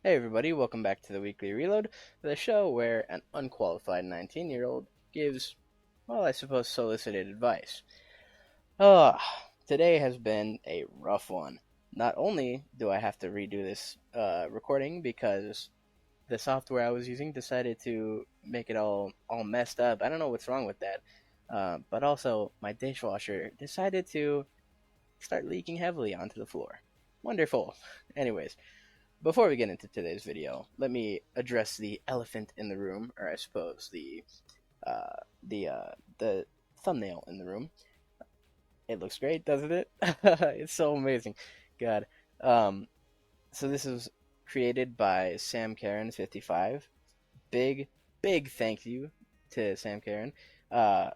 Hey everybody, welcome back to the Weekly Reload, the show where an unqualified 19-year-old gives, well, I suppose solicited advice. Ah, Today has been a rough one. Not only do I have to redo this recording because the software I was using decided to make it all messed up. I don't know what's wrong with that. But also, my dishwasher decided to start leaking heavily onto the floor. Wonderful. Anyways, before we get into today's video, let me address the elephant in the room, or I suppose uh, the thumbnail in the room. It looks great, doesn't it? It's so amazing. God. Um, so this is created by Sam Karen 55. Big big thank you to Sam Karen. Uh,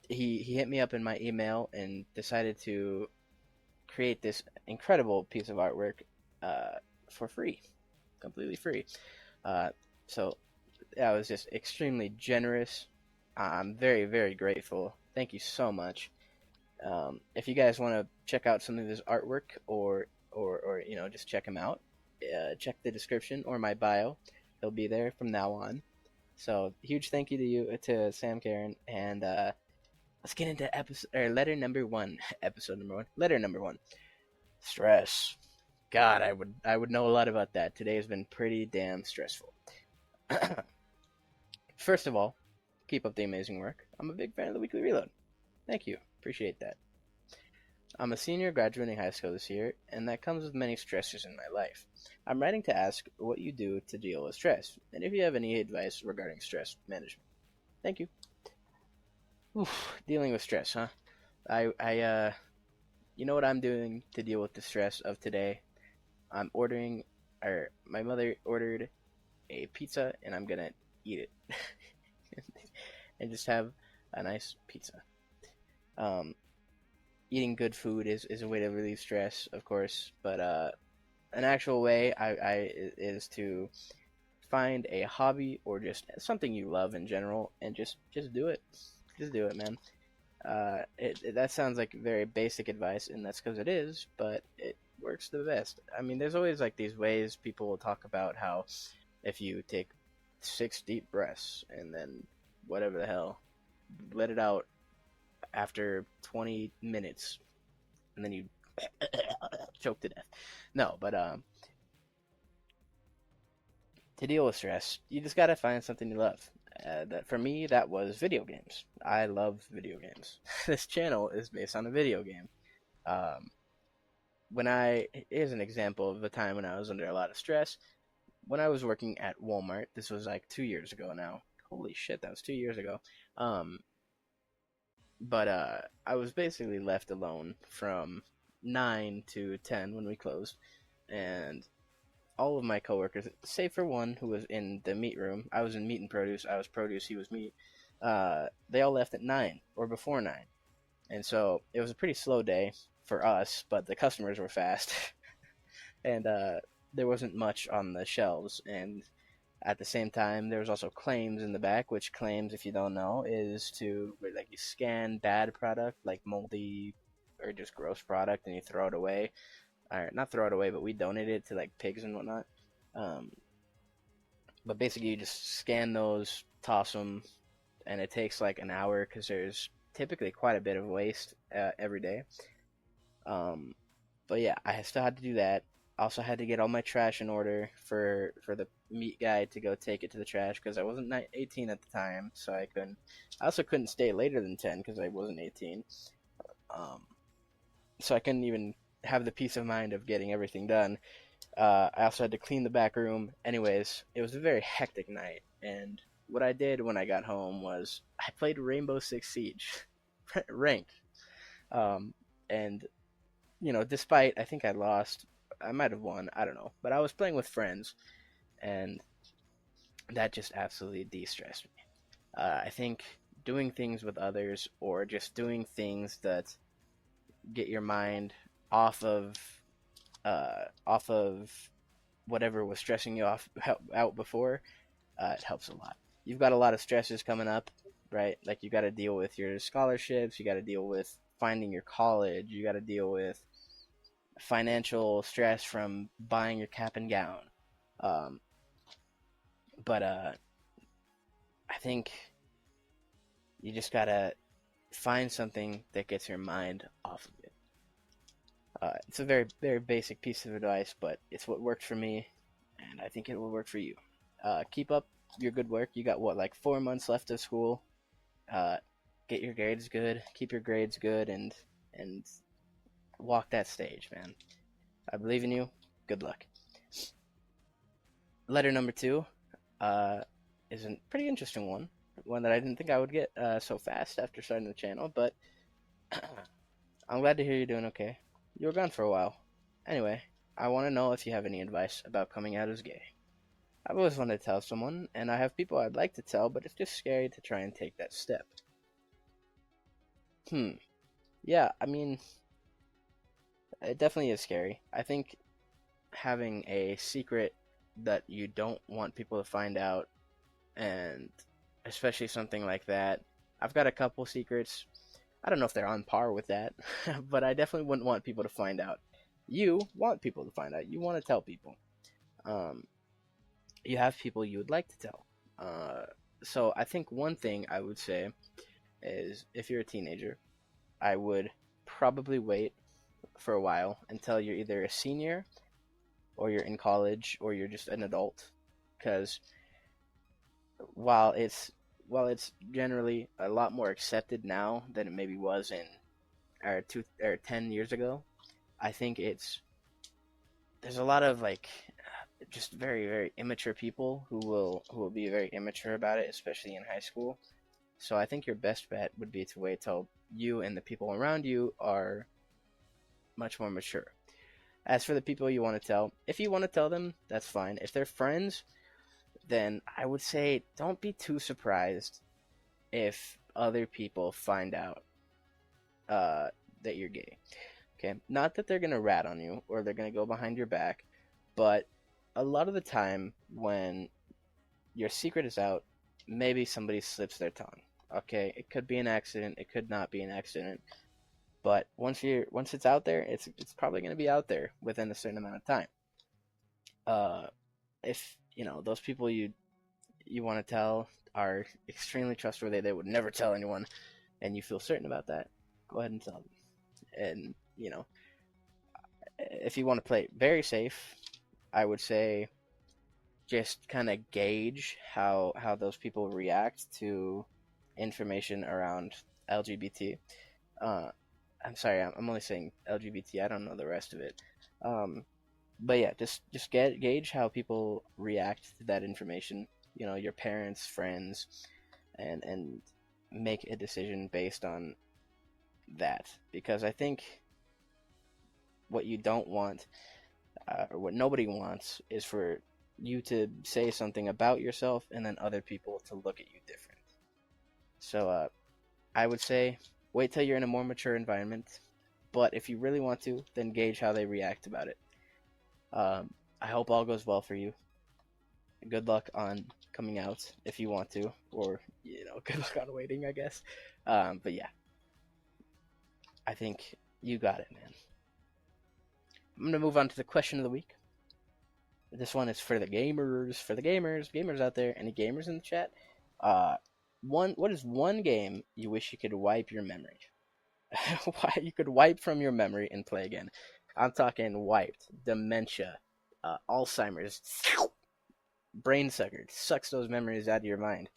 he hit me up in my email and decided to create this incredible piece of artwork uh, for free, completely free. Uh, so I was just extremely generous. I'm very, very grateful. Thank you so much. If you guys want to check out some of his artwork or just check him out, check the description or my bio. He'll be there from now on. So huge thank you to you to Sam Karen, and let's get into episode or letter number one. Episode number one. Letter number one. Stress. God, I would know a lot about that. Today has been pretty damn stressful. First of all, keep up the amazing work. I'm a big fan of the Weekly Reload. Thank you. Appreciate that. I'm a senior graduating high school this year, and that comes with many stressors in my life. I'm writing to ask what you do to deal with stress, and if you have any advice regarding stress management. Thank you. Oof, dealing with stress, huh? I you know what I'm doing to deal with the stress of today? I'm ordering, or my mother ordered a pizza, and I'm gonna eat it and just have a nice pizza. Um, Eating good food is a way to relieve stress, of course, but an actual way is to find a hobby or just something you love in general and just do it. Just do it, man. That sounds like very basic advice, and that's because it is, but it works the best. I mean, there's always like these ways people will talk about how if you take 6 deep breaths and then whatever the hell, let it out after 20 minutes, and then you choke to death. No, but to deal with stress, you just gotta find something you love. That for me, that was video games. I love video games. This channel is based on a video game. Um, Here's an example of a time when I was under a lot of stress. When I was working at Walmart, this was like 2 years ago now. Holy shit, that was 2 years ago. Um, but I was basically left alone from 9 to 10 when we closed, and all of my coworkers, save for one who was in the meat room. I was in meat and produce. I was produce. He was meat. They all left at 9 or before 9, and so it was a pretty slow day for us. But the customers were fast, and there wasn't much on the shelves. And at the same time, there was also claims in the back, which claims, if you don't know, is to like you scan bad product, like moldy or just gross product, and you throw it away, or not throw it away, but we donate it to like pigs and whatnot. Um, but basically, you just scan those, toss them, and it takes like an hour because there's typically quite a bit of waste every day. Um, but yeah, I still had to do that. Also had to get all my trash in order for the meat guy to go take it to the trash because I wasn't 18 at the time, so I couldn't. I also couldn't stay later than 10 because I wasn't 18. Um, so I couldn't even have the peace of mind of getting everything done. I also had to clean the back room. Anyways, it was a very hectic night, and what I did when I got home was I played Rainbow Six Siege, ranked, um, and despite I think I lost, I might have won, I don't know, but I was playing with friends, and that just absolutely de-stressed me. I think doing things with others or just doing things that get your mind off of off of whatever was stressing you out before, it helps a lot. You've got a lot of stresses coming up, right? Like you got to deal with your scholarships, you got to deal with finding your college, you got to deal with financial stress from buying your cap and gown. Um, but I think you just gotta find something that gets your mind off of it. It's a very, very basic piece of advice, but it's what worked for me, and I think it will work for you. Keep up your good work. You got what, like 4 months left of school. Uh, get your grades good, keep your grades good, and walk that stage, man. I believe in you. Good luck. Letter number 2 uh, is a pretty interesting one that I didn't think I would get so fast after starting the channel, but I'm glad to hear you're doing okay. You were gone for a while. Anyway, I want to know if you have any advice about coming out as gay. I've always wanted to tell someone, and I have people I'd like to tell, but it's just scary to try and take that step. Yeah, I mean, it definitely is scary. I think having a secret that you don't want people to find out, and especially something like that. I've got a couple secrets. I don't know if they're on par with that, but I definitely wouldn't want people to find out. You want people to find out. You want to tell people. Um, you have people you would like to tell. So I think one thing I would say is if you're a teenager, I would probably wait for a while until you're either a senior or you're in college or you're just an adult, because while it's generally a lot more accepted now than it maybe was in 10 years ago, I think there's a lot of like just very, very immature people who will be very immature about it, especially in high school. So I think your best bet would be to wait till you and the people around you are much more mature. As for the people you want to tell, if you want to tell them, that's fine. If they're friends, then I would say don't be too surprised if other people find out that you're gay. Okay, not that they're gonna rat on you or they're gonna go behind your back, but a lot of the time when your secret is out, maybe somebody slips their tongue. Okay, it could be an accident, it could not be an accident, but once it's out there, it's probably gonna be out there within a certain amount of time. If those people you want to tell are extremely trustworthy, they would never tell anyone, and you feel certain about that, go ahead and tell them. And if you want to play it very safe, I would say just kind of gauge how those people react to information around LGBT. I'm sorry, I'm only saying LGBT. I don't know the rest of it. But yeah, just gauge how people react to that information. Your parents, friends, and make a decision based on that. Because I think what you don't want, or what nobody wants, is for you to say something about yourself and then other people to look at you different. So I would say wait till you're in a more mature environment. But if you really want to, then gauge how they react about it. I hope all goes well for you. Good luck on coming out if you want to, or good luck on waiting, I guess. But yeah, I think you got it, man. I'm gonna move on to the question of the week. This one is for the gamers out there. Any gamers in the chat? What is one game you wish you could wipe your memory? You could wipe from your memory and play again. I'm talking wiped, dementia, Alzheimer's, brain sucker, sucks those memories out of your mind,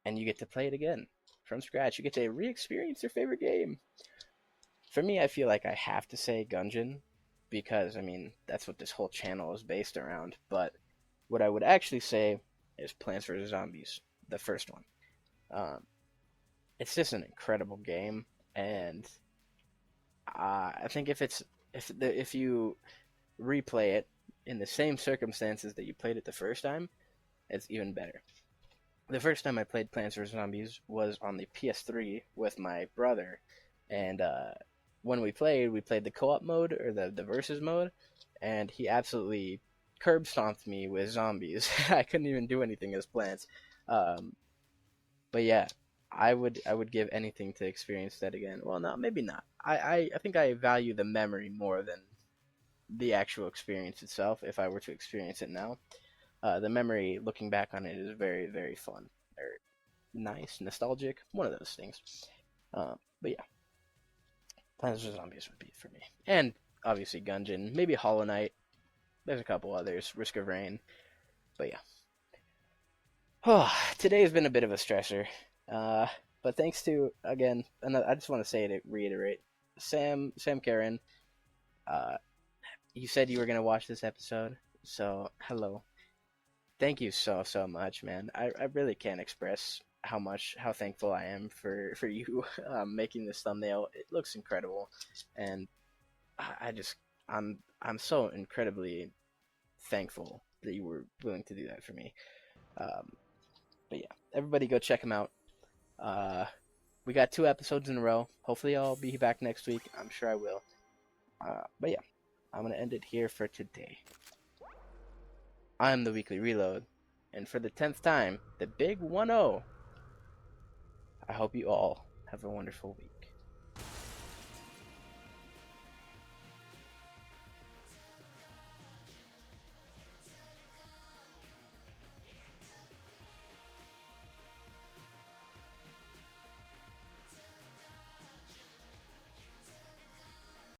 and you get to play it again from scratch. You get to re-experience your favorite game. For me, I feel like I have to say Gungeon, because that's what this whole channel is based around. But what I would actually say is Plants vs Zombies, the first one. It's just an incredible game, and I think if you replay it in the same circumstances that you played it the first time, it's even better. The first time I played Plants vs Zombies was on the PS3 with my brother, and when we played the co-op mode, or the versus mode, and he absolutely curb stomped me with zombies. I couldn't even do anything as plants. But yeah, I would give anything to experience that again. Well, no, maybe not. I think I value the memory more the actual experience itself, if I were to experience it now, the memory looking back on it is very, very fun, or nice, nostalgic, one of those things. But yeah, Plants vs Zombies would be for me, and obviously Gungeon, maybe Hollow Knight. There's a couple others, Risk of Rain, but yeah. Oh, today has been a bit of a stressor, but thanks to again, I just want to say to reiterate, Sam Karen, uh, you said you were gonna watch this episode, so hello. Thank you so much, man. I really can't express how thankful I am for you making this thumbnail. It looks incredible, and I just I'm so incredibly thankful that you were willing to do that for me. Um, but yeah, everybody go check him out. Uh, we got 2 episodes in a row. Hopefully, I'll be back next week. I'm sure I will. But yeah, I'm gonna end it here for today. I'm the Weekly Reload, and for the 10th time, the big 1-0. I hope you all have a wonderful week.